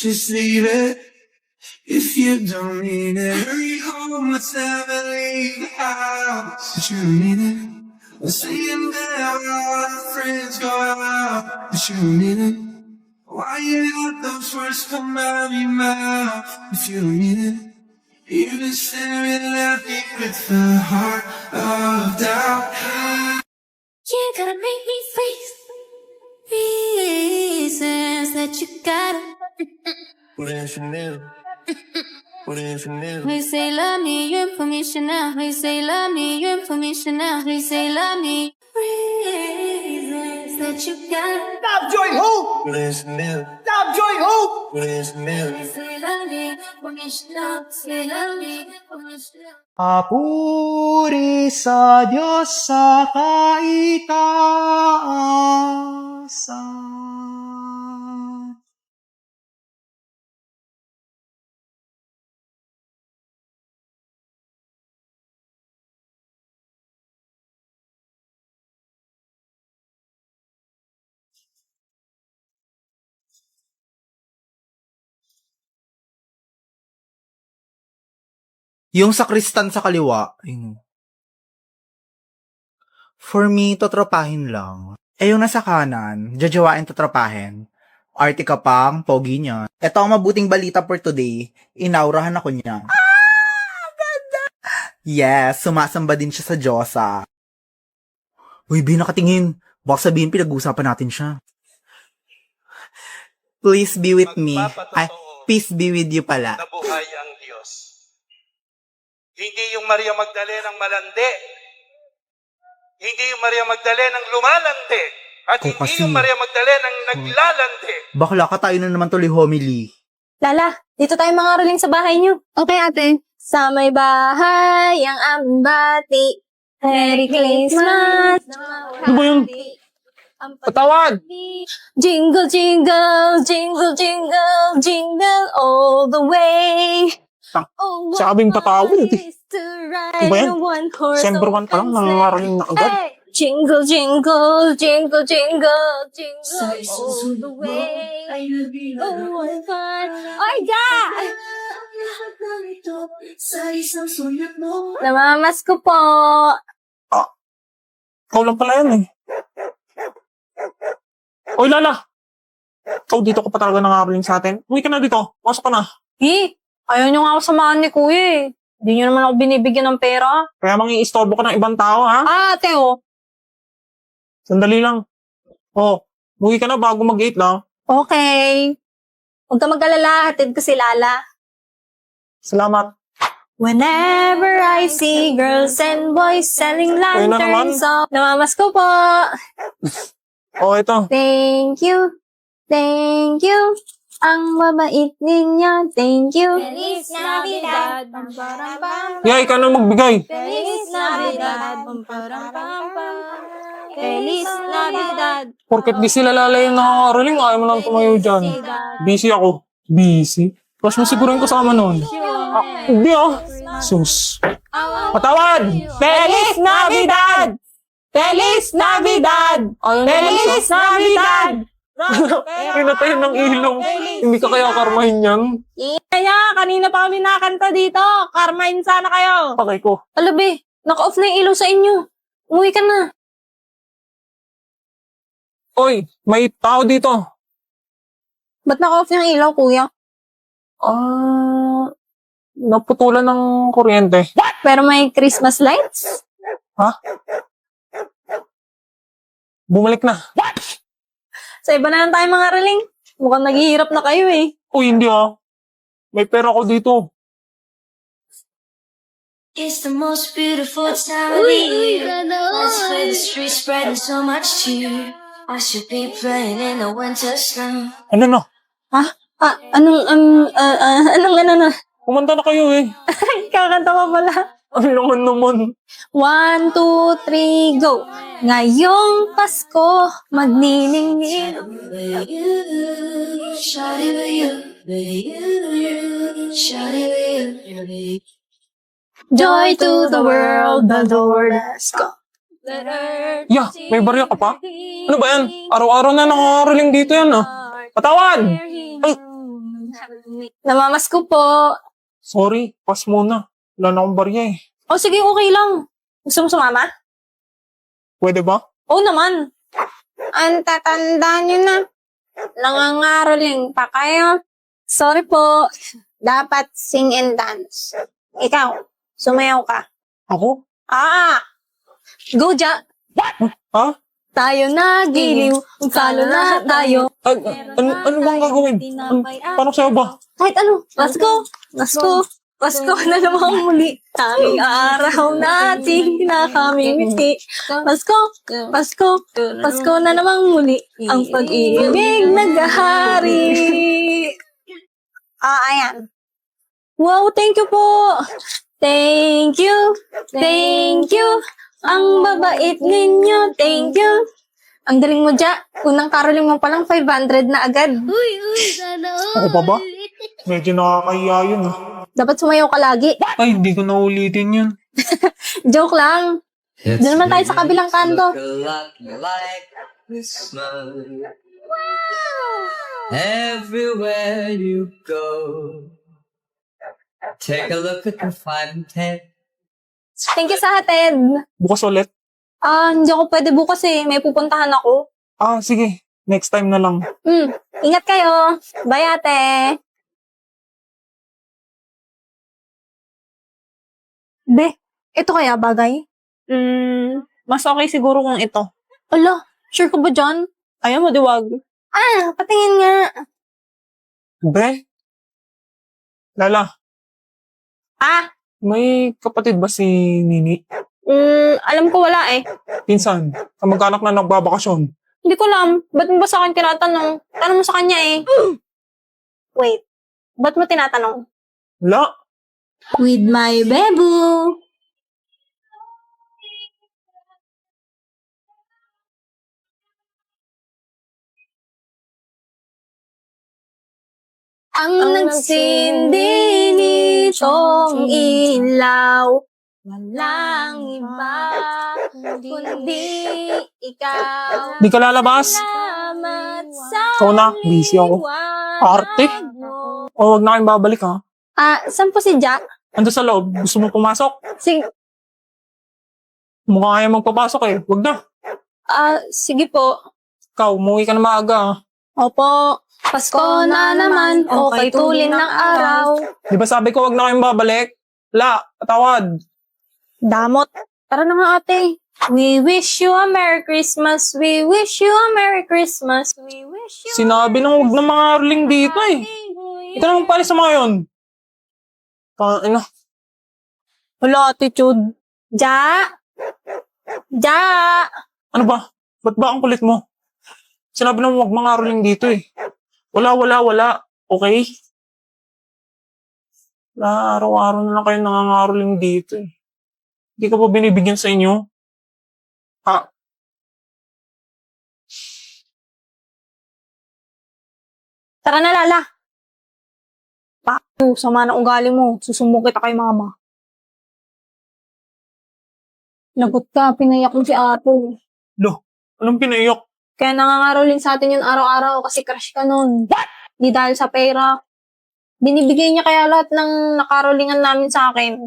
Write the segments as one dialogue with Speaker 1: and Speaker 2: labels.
Speaker 1: just leave it if you don't mean it. Hurry home, let's never leave the house. But you don't mean it. We're saying that all our friends go out, but you don't mean it. Why you let those words come out of your mouth if you don't mean it? You've been staring at me with the heart of doubt.
Speaker 2: You gotta make me freeze. Reasons that you gotta.
Speaker 1: What if you knew? What if you knew?
Speaker 2: Please say love me, your information now. Please say love me, your information now. Please say love me. Reasons that you gotta.
Speaker 3: Stop, Joy, hold!
Speaker 1: What if you knew?
Speaker 3: Stop, Joy, hold!
Speaker 1: What if you knew?
Speaker 2: Please say love me, information now. Say love me, information now.
Speaker 3: Papuri sa Diyos sa kaitaasan.
Speaker 4: Yung sakristan sa kaliwa, ayun. For me, totropahin lang. Eh yung nasa kanan, jajawain totropahin. Arte ka pang, pogi niya. Ito ang mabuting balita for today. Inaurahan ako niya. Ganda! Yes, sumasamba din siya sa Diyosa. Uy, Bi, nakatingin. Baka sabihin pinag-uusapan natin siya. Please be with me. Ay, peace be with you pala.
Speaker 5: Nabuhay ang Diyos. Hindi yung Maria Magdalenang malandi. Hindi yung Maria Magdalenang lumalandi. At
Speaker 4: Kung
Speaker 5: hindi
Speaker 4: kasi-
Speaker 5: yung Maria Magdalenang naglalandi.
Speaker 4: Bakla ka, tayo na naman tuloy homily.
Speaker 6: Lala, dito tayo mga ruling sa bahay niyo. Okay, ate. Sa may bahay, ang ambati. Merry Christmas.
Speaker 3: Ano ba yun? Patawad!
Speaker 6: Jingle, jingle, jingle, jingle, jingle all the way. Oh, what
Speaker 3: Sabing patawad,
Speaker 6: fun
Speaker 3: eh.
Speaker 6: it is to ride
Speaker 3: Ano ba yan?
Speaker 6: in a one-horse
Speaker 3: December 1 pa lang,
Speaker 6: open
Speaker 3: nangangaraling na agad.
Speaker 6: sleigh. Hey! Jingle, jingle, jingle, jingle, jingle all the way. Oh, what fun. Oy, Ja! Namamas ko po.
Speaker 3: Ikaw lang pala yan eh. Oy, Lala! Ikaw dito ka pa talaga nangaraling sa atin. Uwi ka na dito. Pasok ka na.
Speaker 6: Ayaw nyo nga ako samahan ni Kuya eh. Hindi nyo naman ako binibigyan ng pera.
Speaker 3: Kaya mangi-istorbo ka ng ibang tao, ha?
Speaker 6: Ate oh.
Speaker 3: Sandali lang. Oh, uwi ka na bago mag-8 lang.
Speaker 6: Okay. Huwag ka mag-alala. Hatid ko si Lala.
Speaker 3: Salamat.
Speaker 6: Whenever I see girls and boys selling
Speaker 3: Ayun na naman.
Speaker 6: lanterns, namamas ko po.
Speaker 3: Oh, ito.
Speaker 6: Thank you. Thank you. Ang mabait ninyo. Thank you.
Speaker 2: Feliz Navidad.
Speaker 3: Yeah, ikaw na magbigay.
Speaker 6: Feliz Navidad. Feliz Navidad.
Speaker 3: Porket di sila Lala yung nakakaraling, ayaw mo lang tumayo dyan. Busy ako. Busy? Tapos mo siguro yung kasama nun. Hindi ah. Sus. Patawad! Feliz Navidad! Feliz Navidad! Feliz Navidad! Pinatay ng ilaw. Hindi ka kaya karmahin yan?
Speaker 6: Kaya, kanina pa kami nakanta dito. Karmahin sana kayo.
Speaker 3: Pakay ko.
Speaker 6: Alabi, naka-off na yung ilaw sa inyo. Umuwi ka na.
Speaker 3: Oy, may tao dito.
Speaker 6: Ba't naka-off yung ilaw, kuya?
Speaker 3: Naputulan ng kuryente.
Speaker 6: Pero may Christmas lights?
Speaker 3: Bumalik na.
Speaker 6: Sa iba na lang tayo mga raling. Mukhang naghihirap na kayo eh.
Speaker 3: Uy, hindi ah. May pera ko dito.
Speaker 2: It's the most beautiful time of the year. Let's play the streets spreading so much cheer. I should be playing in the winter snow.
Speaker 3: Ano na?
Speaker 6: Anong
Speaker 3: Kumanta na kayo eh.
Speaker 6: kakanta pa pala.
Speaker 3: Ano naman.
Speaker 6: 1, 2, 3, go! Ngayong Pasko, magniningning.
Speaker 2: Shawty with you, shawty with you.
Speaker 6: Joy to the world, the Lord has come. Let earth
Speaker 3: Yeah, may barya ka pa? Ano ba yan? Araw-araw na nakakaraling dito yan ah. Patawad! Ay,
Speaker 6: Namamas ko po.
Speaker 3: Sorry, pass muna. Wala na akong barya eh.
Speaker 6: O sige, okay lang. Gusto mo sumama?
Speaker 3: Pwede ba?
Speaker 6: Oo naman. Ang tatanda nyo na. Nangangaroling pa kayo. Sorry po. Dapat sing and dance. Ikaw, sumayaw ka.
Speaker 3: Ako?
Speaker 6: Go, Ja.
Speaker 3: Ha?
Speaker 6: Tayo na, giliw. Talo na tayo.
Speaker 3: Ano bang gagawin? Paano sa'yo ba?
Speaker 6: Kahit ano. Pasko na naman muli. Tanging araw natin nakamimiti. Pasko na naman muli. Ang pag-ibig naghahari. Ayan. Wow, thank you po. Thank you. Ang babait ninyo. Thank you. Ang galing mo, Ja. Unang caroling mo palang 500 na agad.
Speaker 3: Ako pa ba? Medyo nakakahiya yun ah.
Speaker 6: Dapat sumayaw ka lagi.
Speaker 3: Ay, hindi ko na ulitin yun.
Speaker 6: Joke lang. Doon naman tayo sa kabilang kanto.
Speaker 1: Everywhere you go, take a look at the 5 and 10.
Speaker 6: Thank you sa hatid.
Speaker 3: Bukas ulit.
Speaker 6: Hindi ako pwede bukas eh. May pupuntahan ako.
Speaker 3: Sige. Next time na lang.
Speaker 6: Ingat kayo. Bye, ate. Be, ito kaya bagay?
Speaker 7: Mas okay siguro kung ito.
Speaker 6: Ala, sure ka ba dyan?
Speaker 7: Ayaw mo, diwag.
Speaker 6: Patingin nga.
Speaker 3: Be? Lala, may kapatid ba si Nini?
Speaker 6: Alam ko wala eh.
Speaker 3: Pinsan, kamag-anak na nagbabakasyon.
Speaker 6: Hindi ko alam. Ba't mo ba sa akin tinatanong? Tanong mo sa kanya eh. Wait. Ba't mo tinatanong?
Speaker 3: Wala.
Speaker 6: With my bebo. Ang nagsindi nitong ilaw, walang iba, kundi ikaw.
Speaker 3: Di ka lalabas?
Speaker 6: Salamat sa
Speaker 3: Ikaw na, busy ako. Arte? O, wag na kayong babalik ha.
Speaker 6: Saan po si Jack?
Speaker 3: Ando sa loob, gusto mo pumasok? Mukha kaya magpapasok eh. Wag na.
Speaker 6: Sige po.
Speaker 3: Ikaw, umuwi ka na maaga ha.
Speaker 6: Opo. Pasko na naman, okay tulin ng araw.
Speaker 3: Di ba sabi ko wag na kayong babalik? La, patawad.
Speaker 6: Damot. Tara na nga ate. We wish you a Merry Christmas. We wish you a Merry Christmas. We wish you
Speaker 3: Sinabi nang wag na mga arling dito eh. Ito naman pala sa mga yun. Ano?
Speaker 6: Wala attitude. Ja!
Speaker 3: Ano ba? Ba't ba ang kulit mo? Sinabi nang wag mga arling dito eh. Wala. Okay? Araw-araw na lang kayo nangangaroling dito eh. Hindi ka pa binibigyan sa inyo?
Speaker 6: Tara na Lala. Sama na ugali mo. Susumbong kita kay mama. Lagot ka, pinayak mo si ate.
Speaker 3: Anong pinaiyak?
Speaker 6: Kaya nangangaroling sa atin yun araw-araw kasi crush ka nun. Di dahil sa pera. Binibigay niya kaya lahat ng nakarolingan namin sa akin.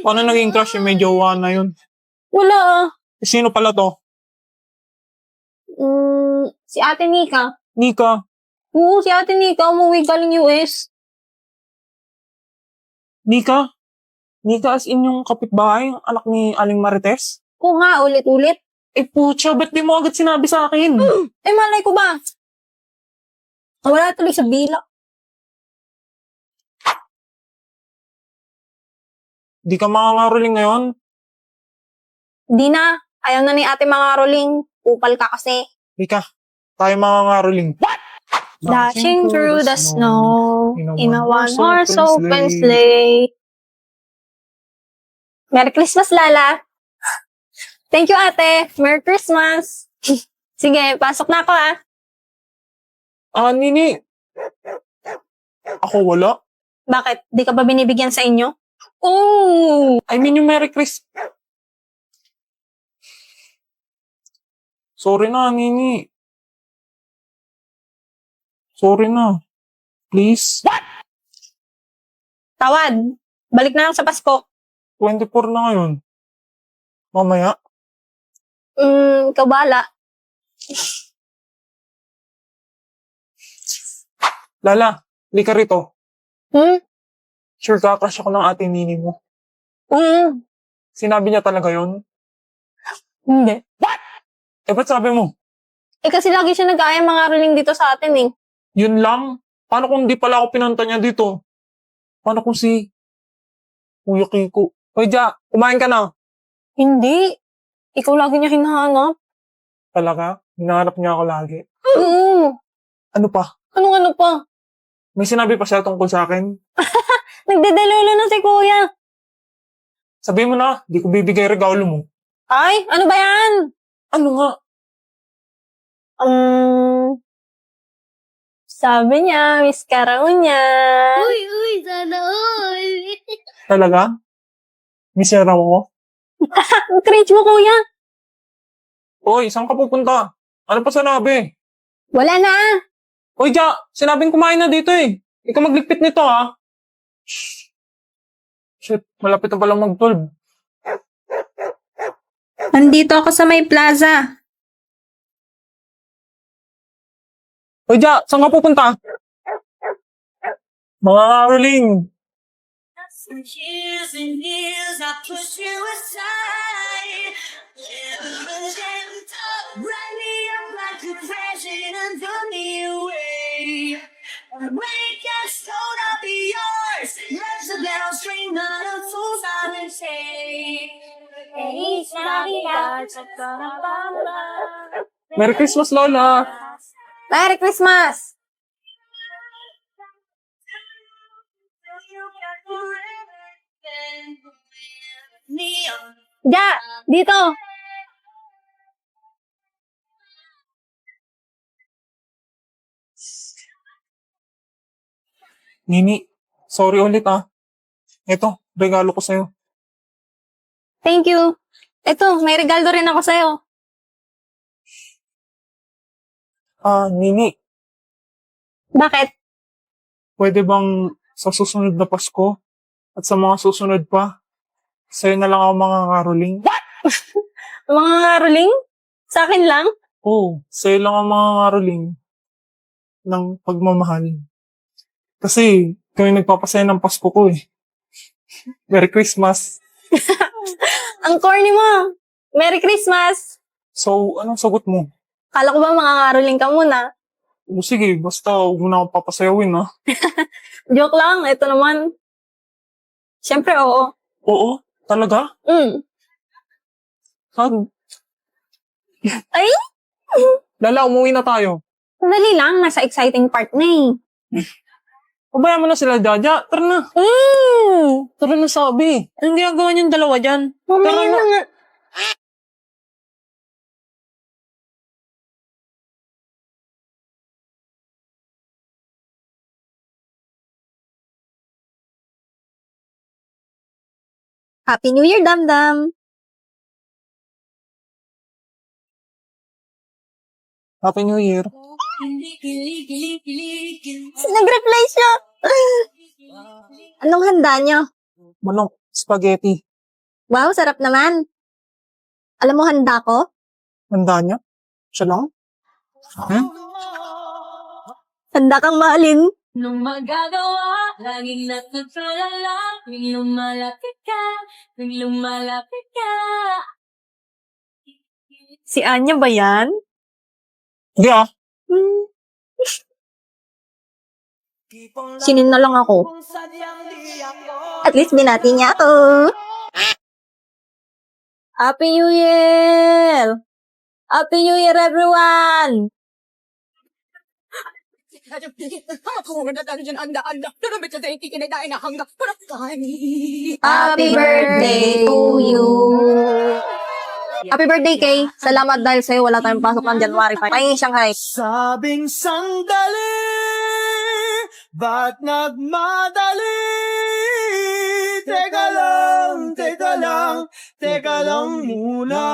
Speaker 3: Paano naging crush yung may jowa na yun?
Speaker 6: Wala
Speaker 3: Sino pala to?
Speaker 6: Si ate Nika.
Speaker 3: Nika.
Speaker 6: Oo, si ate Nika umuwi galing US.
Speaker 3: Nika? Nika as in yung kapitbahay, anak ni Aling Marites?
Speaker 6: Oo nga, ulit-ulit.
Speaker 3: Putya, ba't di mo agad sinabi sa akin?
Speaker 6: Malay ko ba? Wala tuloy sa bila.
Speaker 3: Di ka makangaroling ngayon?
Speaker 6: Di na. Ayaw na ni ate mga roling. Upal ka kasi.
Speaker 3: Nika, tayo makangaroling.
Speaker 6: Dashing through the snow in a one-horse open sleigh. Merry Christmas, Lala. Thank you, ate. Merry Christmas. Sige, pasok na ako,
Speaker 3: Nini. Ako wala.
Speaker 6: Bakit? Di ka ba binibigyan sa inyo? Oh!
Speaker 3: I mean yung Merry Christmas. Sorry na, Nini. Sorry na. Please.
Speaker 6: Tawad. Balik na lang sa Pasko.
Speaker 3: 24 na ngayon. Mamaya.
Speaker 6: Ikaw bahala.
Speaker 3: Lala, hindi ka rito.
Speaker 6: Hmm?
Speaker 3: Sure ka, crush ako ng ate Nini mo. Sinabi niya talaga yon.
Speaker 6: Hindi.
Speaker 3: Eh, ba't sabi mo?
Speaker 6: Eh kasi lagi siya nag-aaya mga ruling dito sa atin eh.
Speaker 3: Yun lang? Paano kung di pala ako pinunta niya dito? Paano kung si Kuya Kiko? Hoy, Ja, kumain ka na.
Speaker 6: Hindi. Ikaw lagi niya hinahanap.
Speaker 3: Talaga? Hinahanap niya ako lagi.
Speaker 6: Oo.
Speaker 3: Ano pa?
Speaker 6: Anong ano pa?
Speaker 3: May sinabi pa siya tungkol sa akin?
Speaker 6: Nagdedelulo na si kuya.
Speaker 3: Sabihin mo na, di ko bibigay regalo mo.
Speaker 6: Ay, ano ba yan?
Speaker 3: Ano nga?
Speaker 6: Sabi niya, miss ka raw niya.
Speaker 2: Uy, sana all.
Speaker 3: Talaga? Miss niya raw ako?
Speaker 6: Ang cringe mo, kuya.
Speaker 3: Hoy, saan ka pupunta? Ano pa sinabi?
Speaker 6: Wala na.
Speaker 3: Hoy, Ja, sinabing kumain na dito eh. Ikaw magligpit nito ha. Shh. Shit, malapit na palang mag-12.
Speaker 6: Nandito ako sa may plaza.
Speaker 3: Hoy, Ja, saan ka pupunta? Mga karuling.
Speaker 2: Years and years I push you aside. Write me up like a president, throw me away. Break your stone, I'll be yours. Let the bells ring on a full silent day. Each Navidad,
Speaker 3: Merry Christmas, Lola.
Speaker 6: Merry Christmas! Ja, dito.
Speaker 3: Nini, sorry ulit ah. Ito, regalo ko sa'yo.
Speaker 6: Thank you. Ito, may regalo rin ako sa'yo.
Speaker 3: Nini,
Speaker 6: Bakit?
Speaker 3: pwede bang sa susunod na Pasko at sa mga susunod pa, sa'yo na lang ako mga karuling?
Speaker 6: Mga ngaruling? Sa akin lang?
Speaker 3: Oo, sa'yo lang ang mga karuling ng pagmamahal. Kasi, kami nagpapasaya ng Pasko ko eh. Merry Christmas.
Speaker 6: Ang corny mo. Merry Christmas!
Speaker 3: So, anong sagot mo?
Speaker 6: Kala ko ba mga ngaruling ka muna?
Speaker 3: O sige, basta huwag mo na akong papasayawin ha.
Speaker 6: Joke lang, ito naman. Siyempre, oo.
Speaker 3: Oo, talaga? Hag.
Speaker 6: Ay!
Speaker 3: Lala, umuwi na tayo.
Speaker 6: Sandali lang, nasa exciting part na eh.
Speaker 3: Pabayaan mo na sila, Jaja. Tara na. Tara na, sabi.
Speaker 7: Anong ginagawa niyong dalawa dyan?
Speaker 6: Mamaya na nga. Happy New Year, Damdam!
Speaker 3: Happy New Year.
Speaker 6: Nag-reply siya. Anong handa niyo?
Speaker 3: Manok, spaghetti.
Speaker 6: Wow, sarap naman. Alam mo handa ko?
Speaker 3: Handa niya? Siya lang?
Speaker 6: Handa kang mahalin.
Speaker 2: Nung magagawa, laging natutulala, tuwing lumalapit ka, tuwing lumalapit ka.
Speaker 7: Si Anya ba yan?
Speaker 3: Hindi ah.
Speaker 6: Sinin na lang ako. At least binati niya ako. Happy New Year! Happy New Year, everyone! Happy birthday to you! Happy birthday, Kay. Salamat dahil sa'yo wala tayong pasok ng January 5. Pahingin Shanghai.
Speaker 1: Sabing sandali, ba't nagmadali? Teka lang muna.